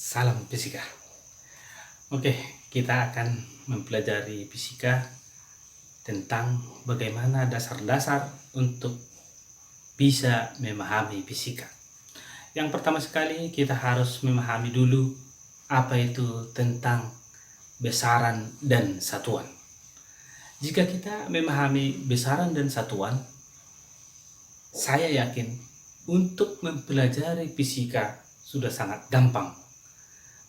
Salam fisika. Oke, kita akan mempelajari fisika tentang bagaimana dasar-dasar untuk bisa memahami fisika. Yang pertama sekali kita harus memahami dulu apa itu tentang besaran dan satuan. Jika kita memahami besaran dan satuan, saya yakin untuk mempelajari fisika sudah sangat gampang.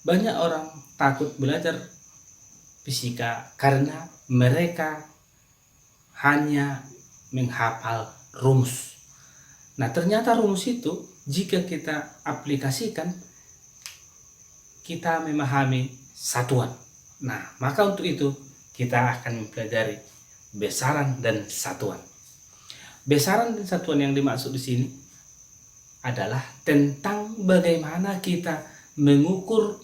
Banyak orang takut belajar fisika karena mereka hanya menghafal rumus. Nah, ternyata rumus itu jika kita aplikasikan, kita memahami satuan. Nah, maka untuk itu kita akan mempelajari besaran dan satuan. Besaran dan satuan yang dimaksud di sini adalah tentang bagaimana kita mengukur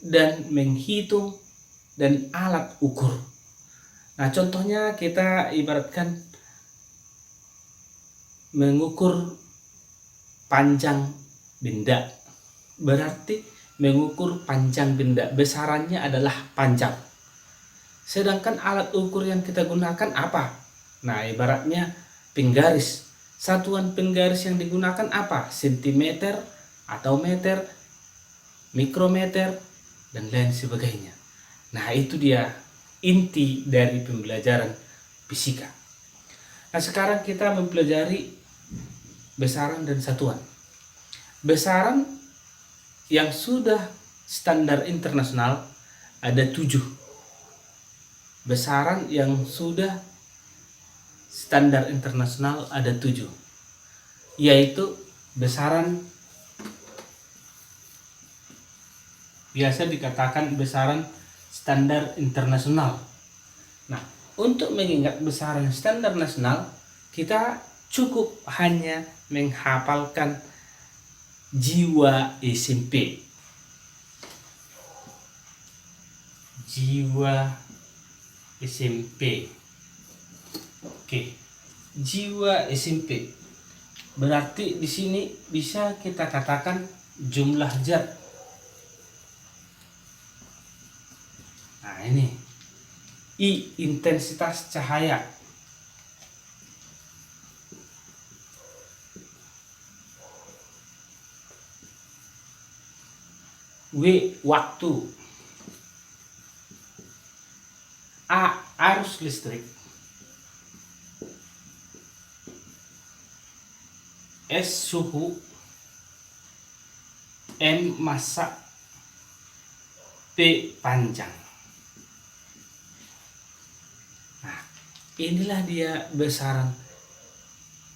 dan menghitung dan alat ukur. Nah, contohnya kita ibaratkan mengukur panjang benda. Berarti mengukur panjang benda, besarannya adalah panjang. Sedangkan alat ukur yang kita gunakan apa? Nah, ibaratnya penggaris. Satuan penggaris yang digunakan apa? Sentimeter atau meter, mikrometer, dan lain sebagainya. Nah, itu dia inti dari pembelajaran fisika. Nah, sekarang kita mempelajari besaran dan satuan. Besaran yang sudah standar internasional ada 7. Besaran yang sudah standar internasional ada 7, yaitu besaran biasa dikatakan besaran standar internasional. Nah, untuk mengingat besaran standar nasional, kita cukup hanya menghafalkan jiwa SMP. Jiwa SMP. Oke. Jiwa SMP. Berarti di sini bisa kita katakan jumlah zat. Nah, ini I, intensitas cahaya. W, waktu. A, arus listrik. S, suhu. M, massa. P, panjang. Nah, inilah dia besaran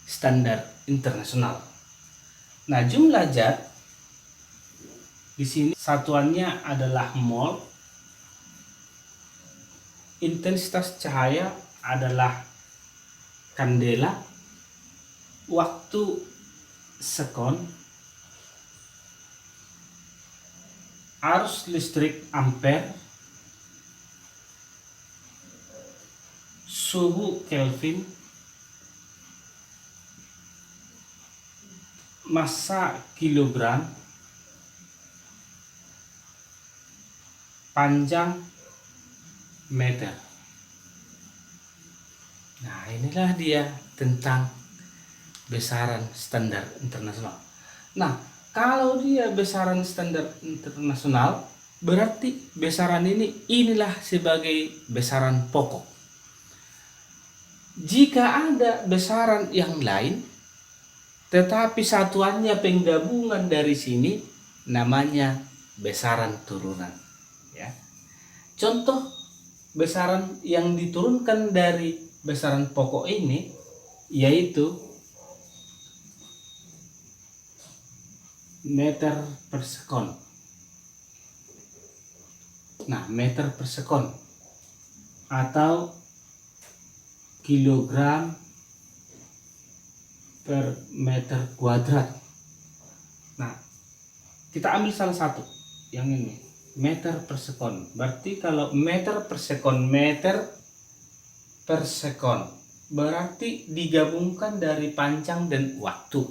standar internasional. Nah, jumlah zat di sini satuannya adalah mol. Intensitas cahaya adalah kandela. Waktu sekon. Arus listrik ampere. Suhu Kelvin. Massa kilogram. Panjang meter. Nah, inilah dia tentang besaran standar internasional. Nah, kalau dia besaran standar internasional, berarti besaran inilah sebagai besaran pokok. Jika ada besaran yang lain, tetapi satuannya penggabungan dari sini, namanya besaran turunan. Ya. Contoh besaran yang diturunkan dari besaran pokok ini yaitu meter per sekon. Nah, meter per sekon atau kilogram per meter kuadrat. Nah, kita ambil salah satu yang ini, meter per sekon. Berarti kalau meter per sekon, berarti digabungkan dari panjang dan waktu.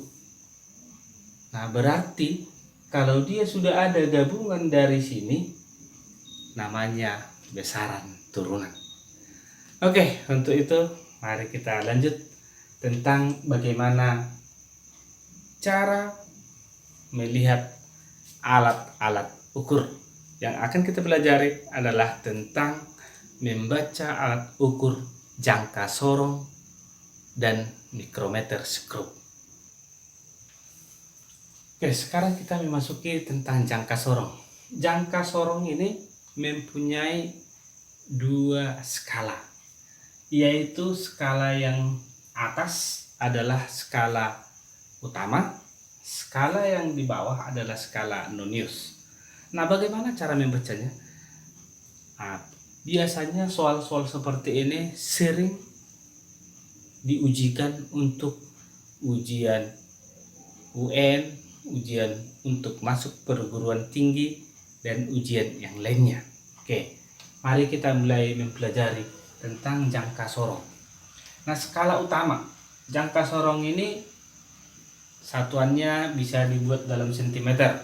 Nah, berarti kalau dia sudah ada gabungan dari sini, namanya besaran turunan. Oke, untuk itu mari kita lanjut tentang bagaimana cara melihat alat-alat ukur. Yang akan kita pelajari adalah tentang membaca alat ukur jangka sorong dan mikrometer skrup. Oke, sekarang kita memasuki tentang jangka sorong. Jangka sorong ini mempunyai dua skala, yaitu skala yang atas adalah skala utama, skala yang di bawah adalah skala nonius. Nah, bagaimana cara membacanya? Nah, biasanya soal-soal seperti ini sering diujikan untuk ujian UN, ujian untuk masuk perguruan tinggi, dan ujian yang lainnya. Oke, mari kita mulai mempelajari tentang jangka sorong. Nah, skala utama jangka sorong ini satuannya bisa dibuat dalam sentimeter.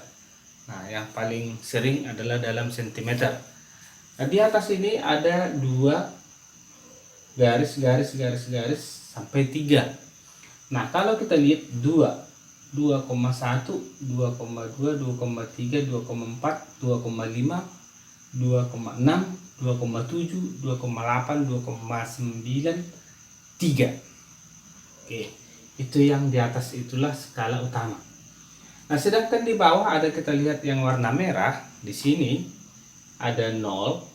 Nah, yang paling sering adalah dalam sentimeter. Nah, di atas ini ada dua garis sampai 3. Nah, kalau kita lihat 2,1, 2,2, 2,3, 2,4, 2,5, 2,6, 2,7, 2,8, 2,9, 3. Oke, itu yang di atas itulah skala utama. Nah, sedangkan di bawah ada, kita lihat yang warna merah di sini ada 0,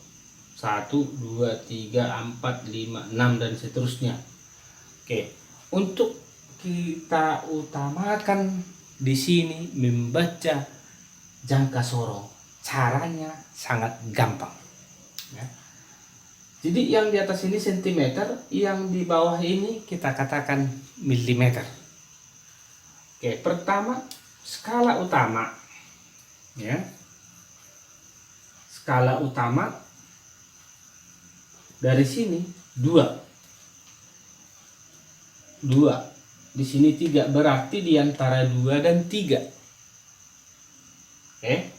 1, 2, 3, 4, 5, 6 dan seterusnya. Oke, untuk kita utamakan di sini membaca jangka sorong, caranya sangat gampang ya. Jadi yang di atas ini sentimeter, yang di bawah ini kita katakan milimeter. Oke, pertama skala utama ya. Skala utama dari sini 2. Di sini 3, berarti di antara 2 dan 3. Oke.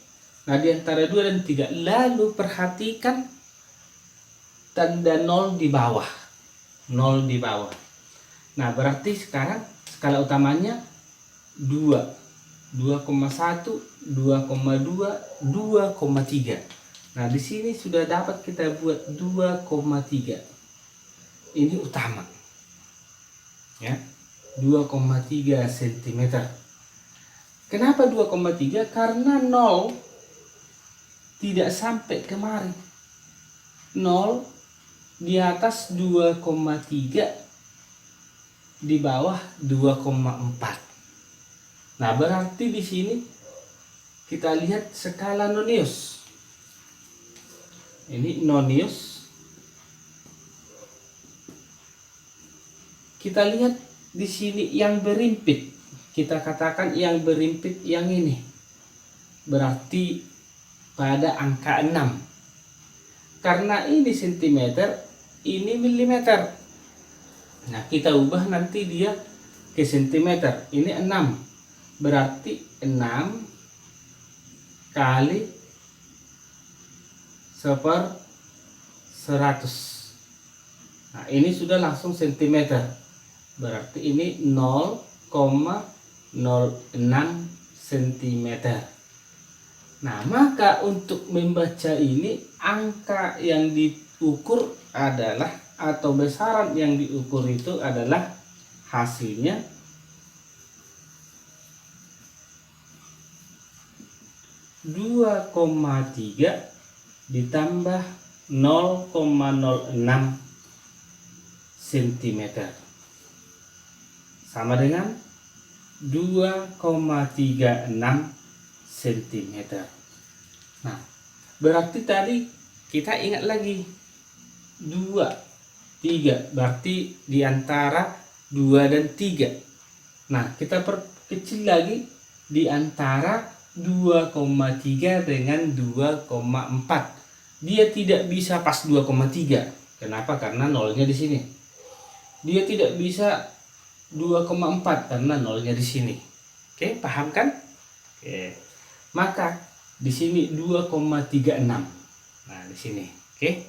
Nah, di antara 2 dan 3, lalu perhatikan tanda 0 di bawah. 0 di bawah. Nah, berarti sekarang skala utamanya 2, 2,1, 2,2, 2,3. Nah, di sini sudah dapat kita buat 2,3. Ini utama. Ya. 2,3 cm. Kenapa 2,3? Karena 0 tidak sampai kemari. 0 di atas 2,3, di bawah 2,4. Nah, berarti di sini kita lihat skala nonius. Ini nonius. Kita lihat di sini yang berimpit, kita katakan yang berimpit yang ini, berarti pada angka 6. Karena ini sentimeter, ini milimeter. Nah, kita ubah nanti dia ke sentimeter. Ini 6, berarti 6 kali 1/100. Nah, ini sudah langsung sentimeter. Berarti ini 0,06 cm. Nah, maka untuk membaca ini, angka yang diukur adalah, atau besaran yang diukur itu adalah hasilnya 2,3 ditambah 0,06 cm sama dengan 2,36 cm. Nah, berarti tadi kita ingat lagi 2, 3, berarti di antara 2 dan 3. Nah, kita perkecil lagi di antara 2,3 dengan 2,4. Dia tidak bisa pas 2,3. Kenapa? Karena nolnya di sini. Dia tidak bisa 2,4 karena nolnya di sini. Oke, paham kan? Oke. Maka di sini 2,36. Nah, di sini. Oke.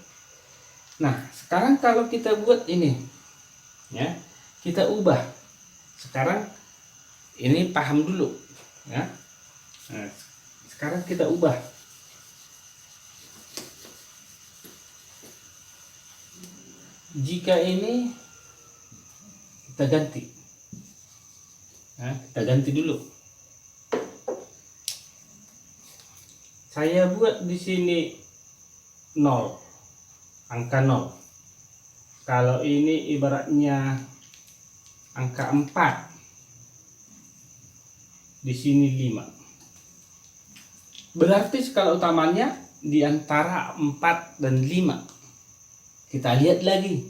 Nah, sekarang kalau kita buat ini ya, kita ubah. Sekarang ini paham dulu ya. Nah, sekarang kita ubah. Jika ini kita ganti. Nah, kita ganti dulu. Saya buat di sini 0, angka 0. Kalau ini ibaratnya angka 4, di sini 5. Berarti skala utamanya di antara 4 dan 5. Kita lihat lagi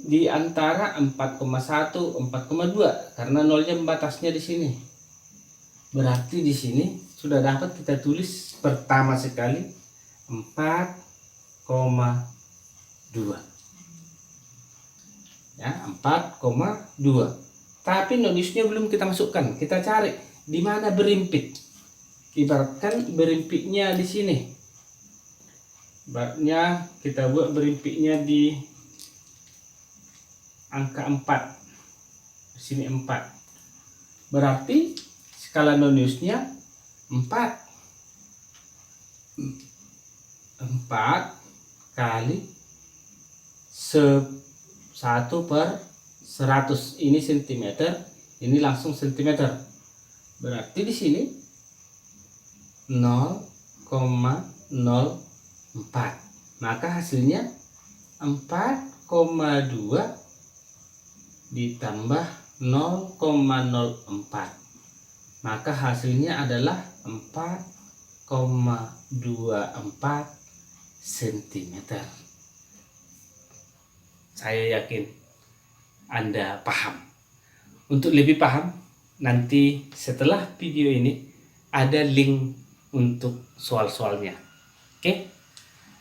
di antara 4,1, 4,2 karena nolnya batasnya di sini. Berarti di sini sudah dapat kita tulis pertama sekali 4,2. Ya, 4,2. Tapi nodusnya belum kita masukkan. Kita cari di mana berimpit. Ibaratkan berimpitnya di sini. Ibaratnya kita buat berimpitnya di angka 4. Di sini 4. Berarti skala nodusnya 4 kali 1/100. Ini cm, ini langsung cm. Berarti di sini 0,04. Maka hasilnya 4,2 ditambah 0,04. Maka hasilnya adalah 4,24 cm. Saya yakin Anda paham. Untuk lebih paham, nanti setelah video ini ada link untuk soal-soalnya. Oke?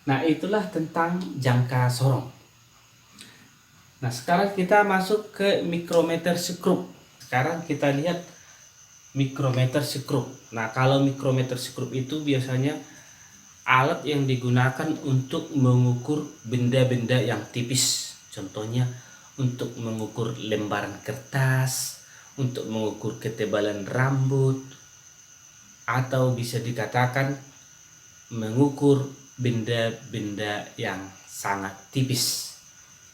Nah, itulah tentang jangka sorong. Nah, sekarang kita masuk ke mikrometer sekrup. Sekarang kita lihat mikrometer sekrup. Nah, kalau mikrometer sekrup itu biasanya alat yang digunakan untuk mengukur benda-benda yang tipis. Contohnya untuk mengukur lembaran kertas, untuk mengukur ketebalan rambut, atau bisa dikatakan mengukur benda-benda yang sangat tipis.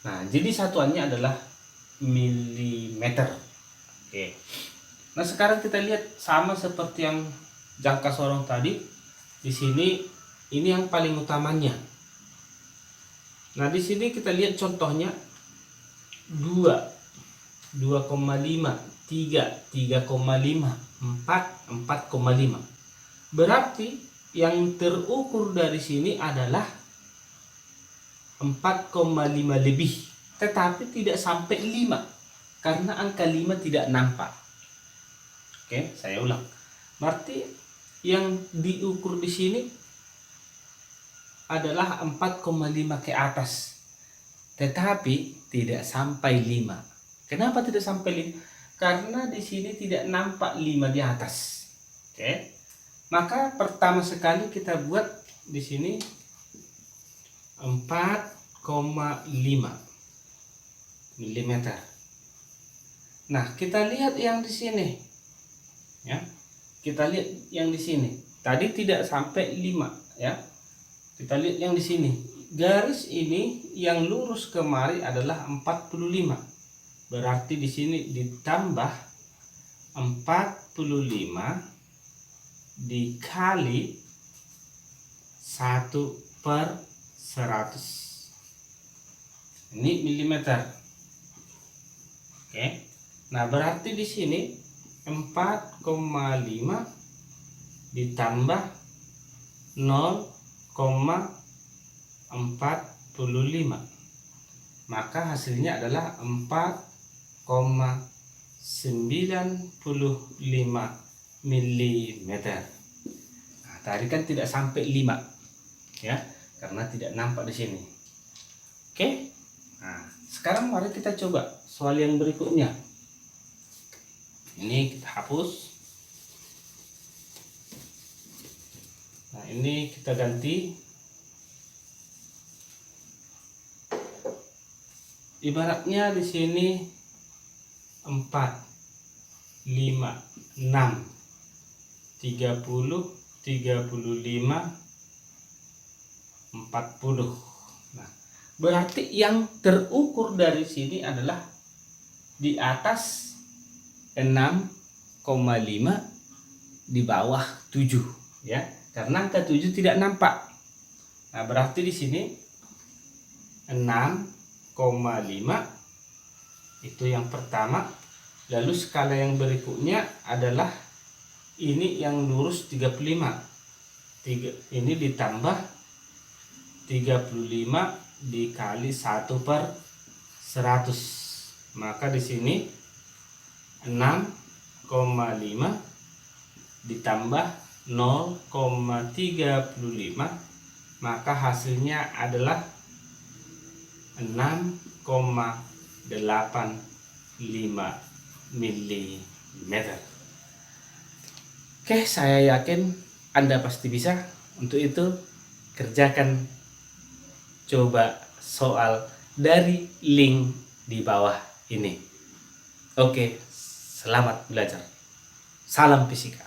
Nah, jadi satuannya adalah milimeter. Oke. Nah, sekarang kita lihat sama seperti yang jangka sorong tadi. Di sini ini yang paling utamanya. Nah, di sini kita lihat contohnya 2, 2,5, 3, 3,5, 4, 4,5. Berarti yang terukur dari sini adalah 4,5 lebih, tetapi tidak sampai 5 karena angka 5 tidak nampak. Oke, saya ulang. Berarti yang diukur di sini adalah 4,5 ke atas, tetapi tidak sampai 5. Kenapa tidak sampai 5? Karena di sini tidak nampak 5 di atas. Oke. Maka pertama sekali kita buat di sini 4,5 mm. Nah, kita lihat yang di sini. Ya. Kita lihat yang di sini. Tadi tidak sampai 5, ya. Kita lihat yang di sini. Garis ini yang lurus kemari adalah 45. Berarti di sini ditambah 45 dikali 1/100. Ini milimeter. Oke. Nah, berarti di sini 4,5 ditambah 0,45. Maka hasilnya adalah 4,95 mm. Nah, tadi kan tidak sampai 5 ya, karena tidak nampak di sini. Oke. Nah, sekarang mari kita coba soal yang berikutnya. Ini kita hapus. ini kita ganti. Ibaratnya di sini 4, 5, 6, 30, 35, 40. Nah, berarti yang terukur dari sini adalah di atas 6,5, di bawah 7 ya. Karena angka 7 tidak nampak. Nah, berarti di sini 6,5 itu yang pertama. Lalu skala yang berikutnya adalah ini yang lurus 35. Ini ditambah 35 dikali 1/100. Maka di sini 6,5 ditambah 0,35, maka hasilnya adalah 6,85 mm. Oke, saya yakin Anda pasti bisa. Untuk itu kerjakan coba soal dari link di bawah ini. Oke, selamat belajar. Salam fisika.